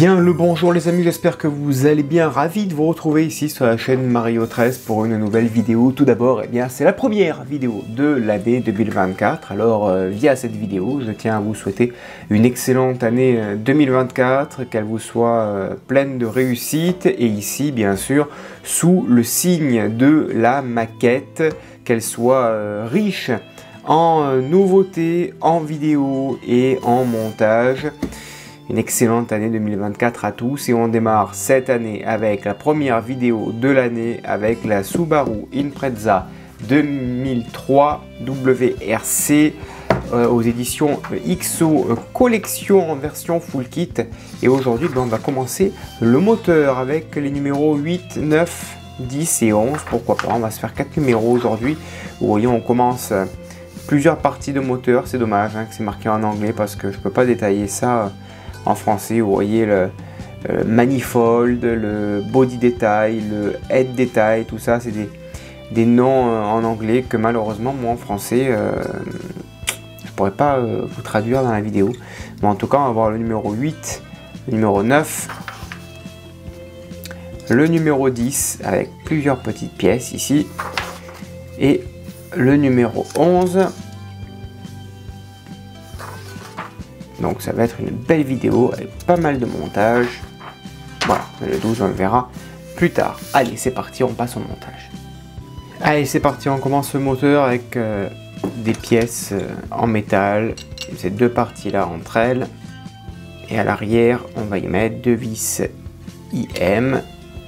Bien le bonjour les amis, j'espère que vous allez bien, ravi de vous retrouver ici sur la chaîne Mario 13 pour une nouvelle vidéo. Tout d'abord, c'est la première vidéo de l'année 2024, alors via cette vidéo, je tiens à vous souhaiter une excellente année 2024, qu'elle vous soit pleine de réussite et ici bien sûr sous le signe de la maquette, qu'elle soit riche en nouveautés, en vidéos et en montage. Une excellente année 2024 à tous et on démarre cette année avec la première vidéo de l'année avec la Subaru Impreza 2003 WRC aux éditions XO collection en version full kit. Et aujourd'hui on va commencer le moteur avec les numéros 8, 9, 10 et 11. Pourquoi pas, on va se faire 4 numéros aujourd'hui. Vous voyez, on commence plusieurs parties de moteur. C'est dommage que c'est marqué en anglais parce que je peux pas détailler ça en français. Vous voyez le manifold, le body detail, le head detail, tout ça c'est des noms en anglais que malheureusement moi en français je pourrais pas vous traduire dans la vidéo. Mais en tout cas on va voir le numéro 8, le numéro 9, le numéro 10 avec plusieurs petites pièces ici et le numéro 11. Donc ça va être une belle vidéo avec pas mal de montage. Voilà, le 12 on le verra plus tard. Allez, c'est parti, on passe au montage. Allez, c'est parti, on commence le moteur avec des pièces en métal. Ces deux parties là entre elles. Et à l'arrière, on va y mettre deux vis IM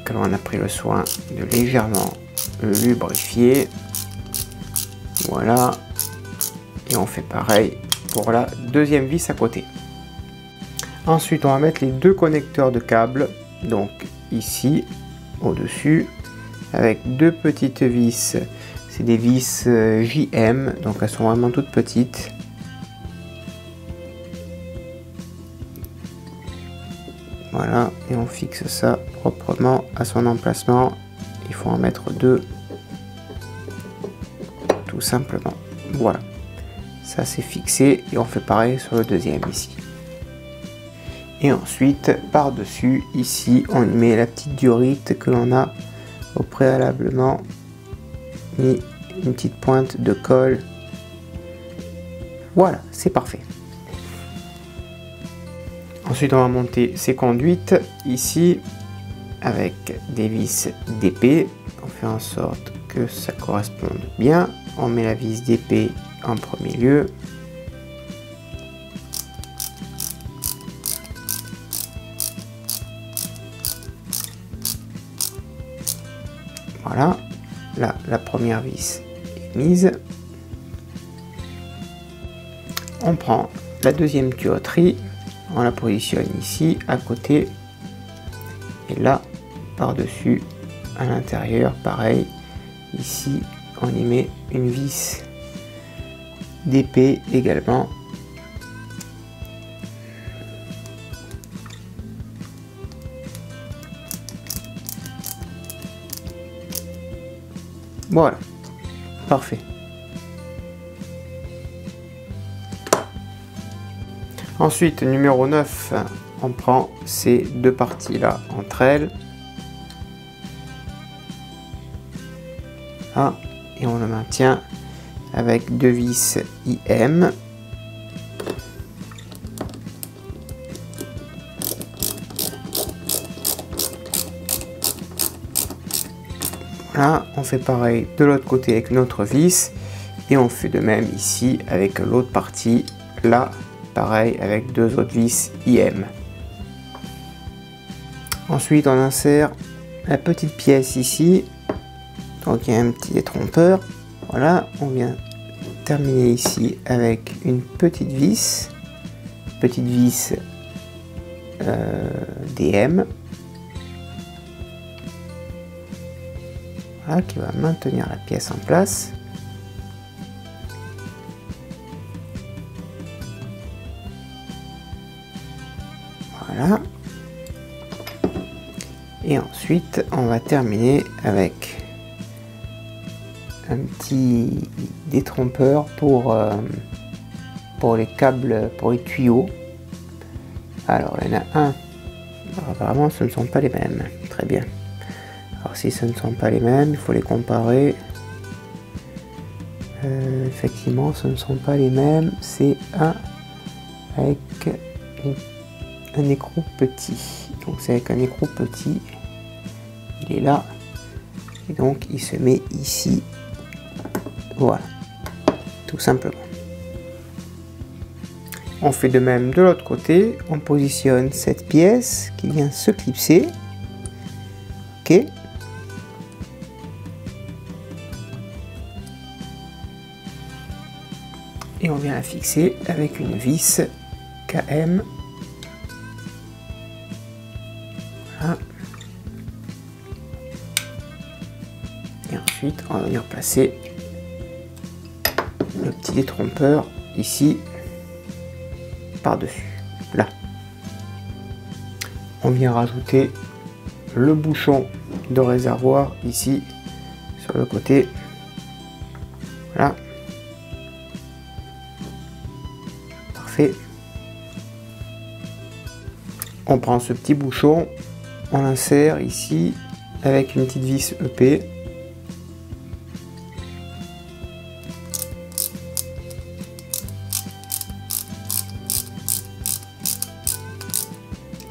que l'on a pris le soin de légèrement lubrifier. Voilà. Et on fait pareil pour la deuxième vis à côté. Ensuite on va mettre les deux connecteurs de câbles, donc ici au dessus avec deux petites vis. C'est des vis JM, donc elles sont vraiment toutes petites. Voilà, et on fixe ça proprement à son emplacement. Il faut en mettre deux tout simplement. Voilà, ça c'est fixé et on fait pareil sur le deuxième ici. Et ensuite par dessus ici on met la petite diorite que l'on a au préalablement mis une petite pointe de colle. Voilà, c'est parfait. Ensuite on va monter ces conduites ici avec des vis d'épée. On fait en sorte que ça corresponde bien. On met la vis d'épée en premier lieu. Voilà, là la première vis est mise. On prend la deuxième tuyauterie, on la positionne ici à côté et là par dessus à l'intérieur pareil. Ici on y met une vis d'épée également. Voilà, parfait. Ensuite, numéro 9, on prend ces deux parties là entre elles. Ah, et on le maintient avec deux vis IM. Voilà, on fait pareil de l'autre côté avec notre vis et on fait de même ici avec l'autre partie là, pareil avec deux autres vis IM. Ensuite on insère la petite pièce ici, donc il y a un petit détrompeur. Voilà, on vient terminer ici avec une petite vis DM. Voilà, qui va maintenir la pièce en place. Voilà. Et ensuite, on va terminer avec un petit détrompeur pour les câbles, pour les tuyaux. Alors, il y en a un Alors, apparemment ce ne sont pas les mêmes. Très bien. Alors si ce ne sont pas les mêmes, il faut les comparer. Effectivement ce ne sont pas les mêmes. C'est un avec un écrou petit. Donc c'est avec un écrou petit. Il est là. Et donc il se met ici. Voilà. Tout simplement. On fait de même de l'autre côté. On positionne cette pièce qui vient se clipser. Ok. Et on vient la fixer avec une vis KM. Voilà. Et ensuite, on va venir placer le petit détrompeur ici, par-dessus. Là. On vient rajouter le bouchon de réservoir ici, sur le côté. Voilà. Parfait. On prend ce petit bouchon, on l'insère ici avec une petite vis EP.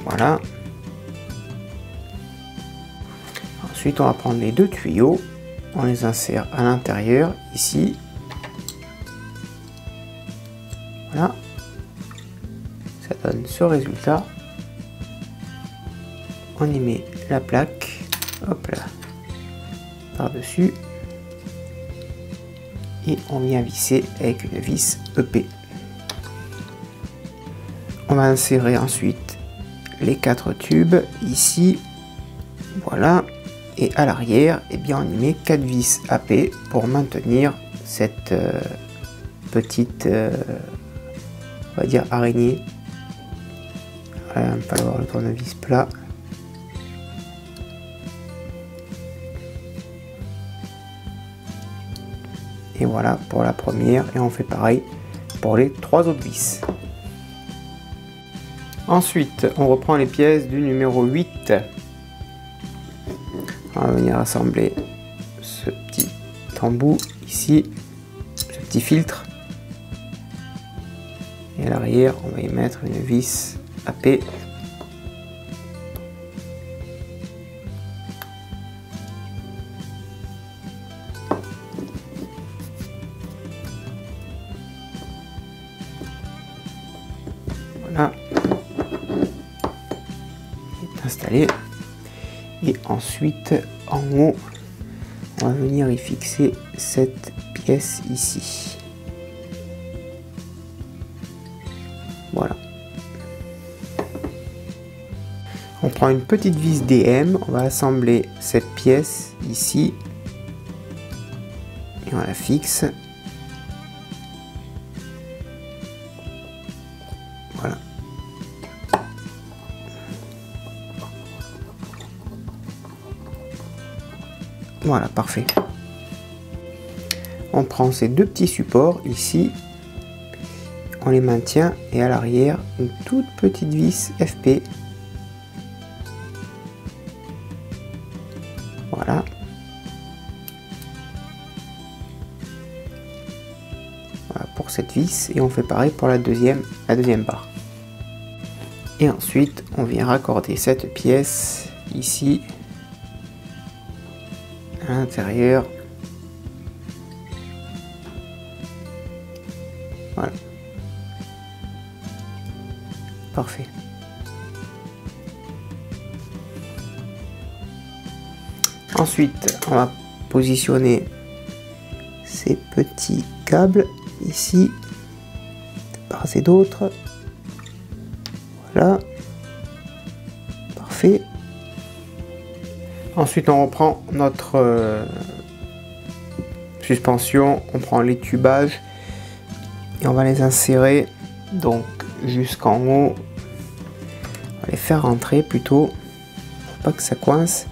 Voilà. Ensuite, on va prendre les deux tuyaux, on les insère à l'intérieur ici. Voilà. Ça donne ce résultat. On y met la plaque, hop là, par-dessus, et on vient visser avec une vis EP. On va insérer ensuite les 4 tubes ici, voilà, et à l'arrière, eh bien, on y met 4 vis AP pour maintenir cette petite, on va dire, araignée. Voilà, il va falloir le tournevis plat. Et voilà pour la première, et on fait pareil pour les 3 autres vis. Ensuite, on reprend les pièces du numéro 8. On va venir assembler ce petit embout ici, ce petit filtre. Et à l'arrière, on va y mettre une vis AP. Voilà. Installé. Et ensuite en haut on va venir y fixer cette pièce ici. Voilà. On prend une petite vis DM, on va assembler cette pièce ici et on la fixe. Voilà. Voilà, parfait. On prend ces deux petits supports ici, on les maintient et à l'arrière une toute petite vis FP. Voilà. Voilà pour cette vis et on fait pareil pour la deuxième barre. Et ensuite on vient raccorder cette pièce ici à l'intérieur. Voilà. Parfait. Ensuite, on va positionner ces petits câbles ici, de part et d'autre. Voilà. Parfait. Ensuite, on reprend notre suspension, on prend les tubages et on va les insérer donc jusqu'en haut. On va les faire rentrer plutôt, faut pas que ça coince,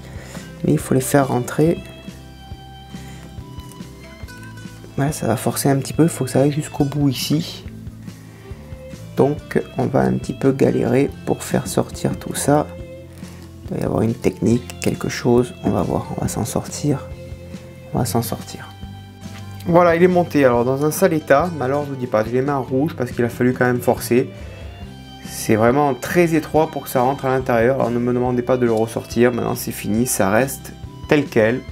mais il faut les faire rentrer. Voilà, ça va forcer un petit peu, il faut que ça aille jusqu'au bout ici. Donc on va un petit peu galérer pour faire sortir tout ça. Il doit y avoir une technique, quelque chose. On va voir, on va s'en sortir. On va s'en sortir. Voilà, il est monté alors dans un sale état. Mais alors, je vous dis pas, je l'ai mis en rouge parce qu'il a fallu quand même forcer. C'est vraiment très étroit pour que ça rentre à l'intérieur. Alors ne me demandez pas de le ressortir. Maintenant, c'est fini, ça reste tel quel.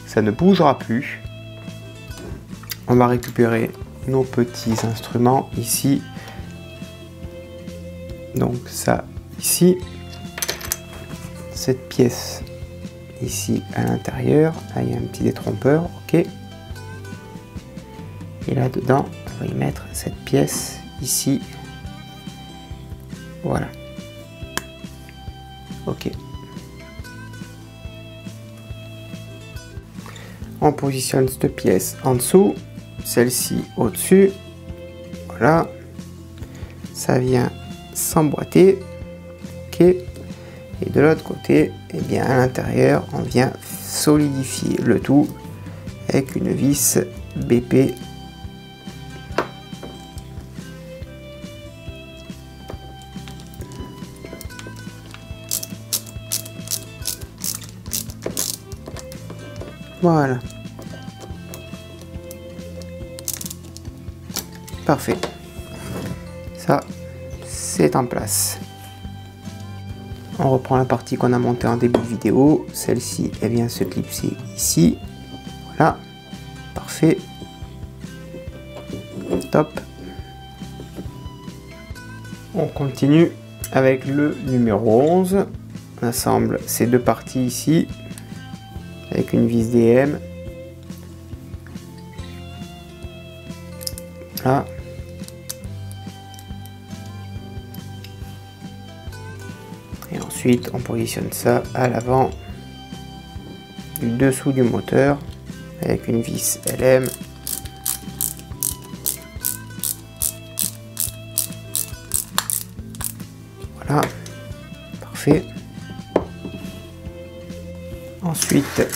Ça ne bougera plus. On va récupérer nos petits instruments ici. Donc ça ici. Cette pièce ici à l'intérieur. Là, il y a un petit détrompeur. Ok. Et là dedans, on va y mettre cette pièce ici. Voilà. Ok. On positionne cette pièce en dessous, celle-ci au-dessus. Voilà. Ça vient s'emboîter. Ok. Et de l'autre côté, eh bien à l'intérieur, on vient solidifier le tout avec une vis BP. Voilà. Parfait. Ça, c'est en place. On reprend la partie qu'on a montée en début de vidéo. Celle-ci, elle vient se clipser ici. Voilà. Parfait. Top. On continue avec le numéro 11. On assemble ces deux parties ici. Avec une vis DM. Là. Et ensuite, on positionne ça à l'avant du dessous du moteur avec une vis LM. Voilà. Parfait. Ensuite,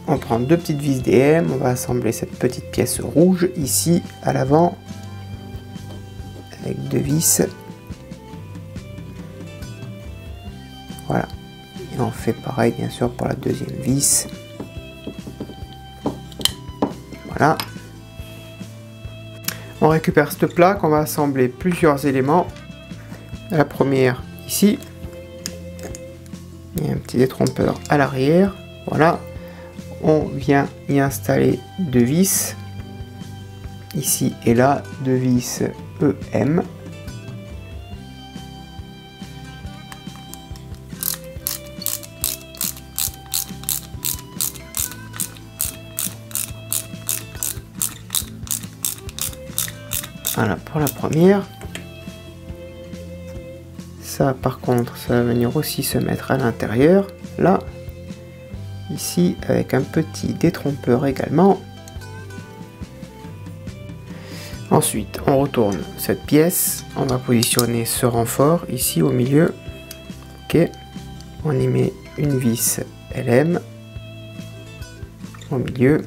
on prend deux petites vis DM, on va assembler cette petite pièce rouge ici à l'avant avec deux vis. Voilà. Et on fait pareil bien sûr pour la deuxième vis. Voilà. On récupère cette plaque, on va assembler plusieurs éléments. La première ici. Il y a un petit détrompeur à l'arrière. Voilà, on vient y installer deux vis, ici et là, deux vis EM. Voilà pour la première. Ça par contre, ça va venir aussi se mettre à l'intérieur, là. Ici avec un petit détrompeur également. Ensuite on retourne cette pièce, on va positionner ce renfort ici au milieu. Ok, on y met une vis LM au milieu.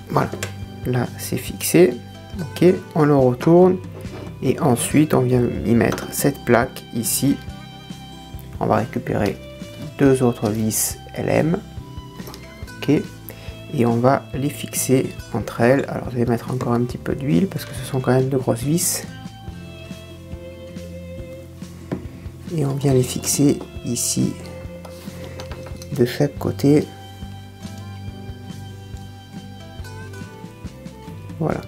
Voilà. Là c'est fixé, ok, on le retourne et ensuite on vient y mettre cette plaque ici. On va récupérer deux autres vis LM, ok, et on va les fixer entre elles. Alors je vais mettre encore un petit peu d'huile parce que ce sont quand même de grosses vis et on vient les fixer ici de chaque côté. Voilà.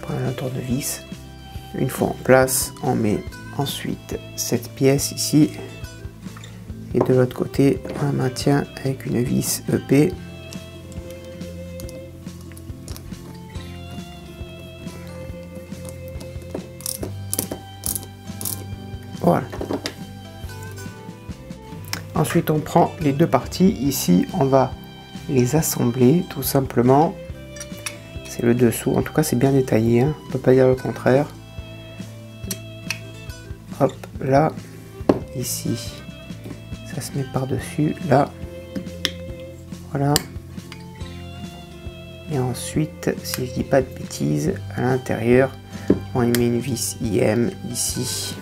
Prenez un tournevis. Une fois en place, on met ensuite cette pièce ici. Et de l'autre côté, on la maintient avec une vis EP. Voilà. Ensuite, on prend les deux parties. Ici, on va les assembler tout simplement. C'est le dessous. En tout cas, c'est bien détaillé. Hein. On ne peut pas dire le contraire. Hop, là, ici, Ça se met par-dessus, là. Voilà. Et ensuite, si je dis pas de bêtises, à l'intérieur, on y met une vis IM ici.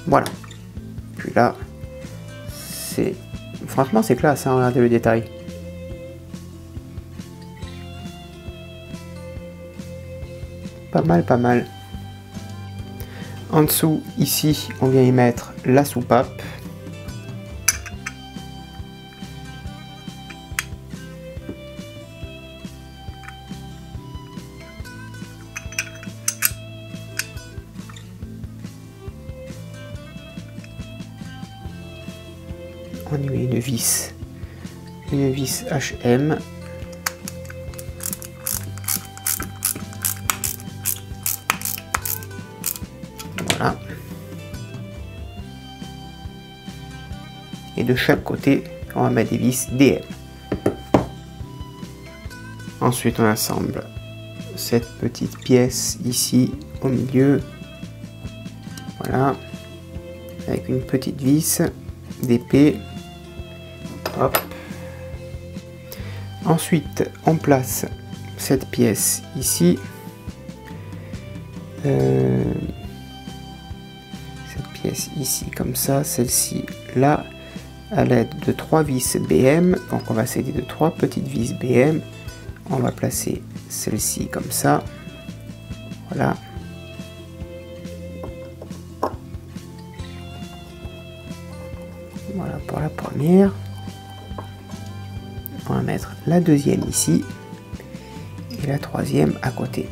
Voilà. Puis là, c'est... Franchement, c'est classe, hein, regardez le détail. Pas mal, pas mal. En dessous, ici, on vient y mettre la soupape. On y met une vis HM. Voilà. Et de chaque côté, on va mettre des vis DM. Ensuite, on assemble cette petite pièce ici au milieu. Voilà. Avec une petite vis d'épée. Hop. Ensuite, on place cette pièce ici. Cette pièce ici comme ça, celle-ci là, à l'aide de 3 vis BM. Donc on va s'aider de 3 petites vis BM. On va placer celle-ci comme ça. Voilà. Voilà pour la première. On va mettre la deuxième ici et la troisième à côté.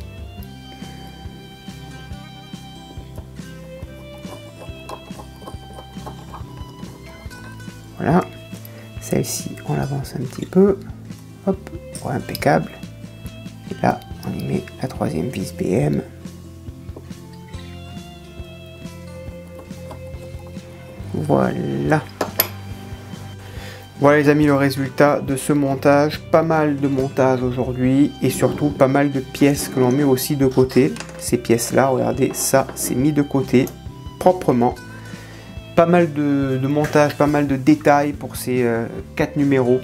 Voilà. Celle-ci, on l'avance un petit peu. Hop, pour impeccable. Et là, on y met la troisième vis BM. Voilà. Voilà les amis, le résultat de ce montage. Pas mal de montage aujourd'hui et surtout pas mal de pièces que l'on met aussi de côté. Ces pièces là, regardez, ça c'est mis de côté proprement. Pas mal de montage, pas mal de détails pour ces 4 numéros.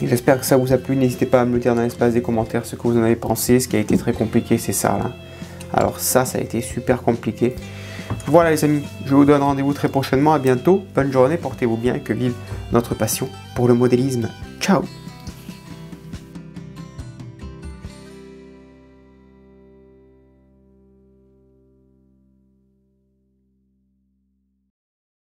J'espère que ça vous a plu. N'hésitez pas à me le dire dans l'espace des commentaires ce que vous en avez pensé. Ce qui a été très compliqué, c'est ça là. Alors ça a été super compliqué. Voilà les amis, je vous donne rendez-vous très prochainement, à bientôt, bonne journée, portez-vous bien et que vive notre passion pour le modélisme. Ciao!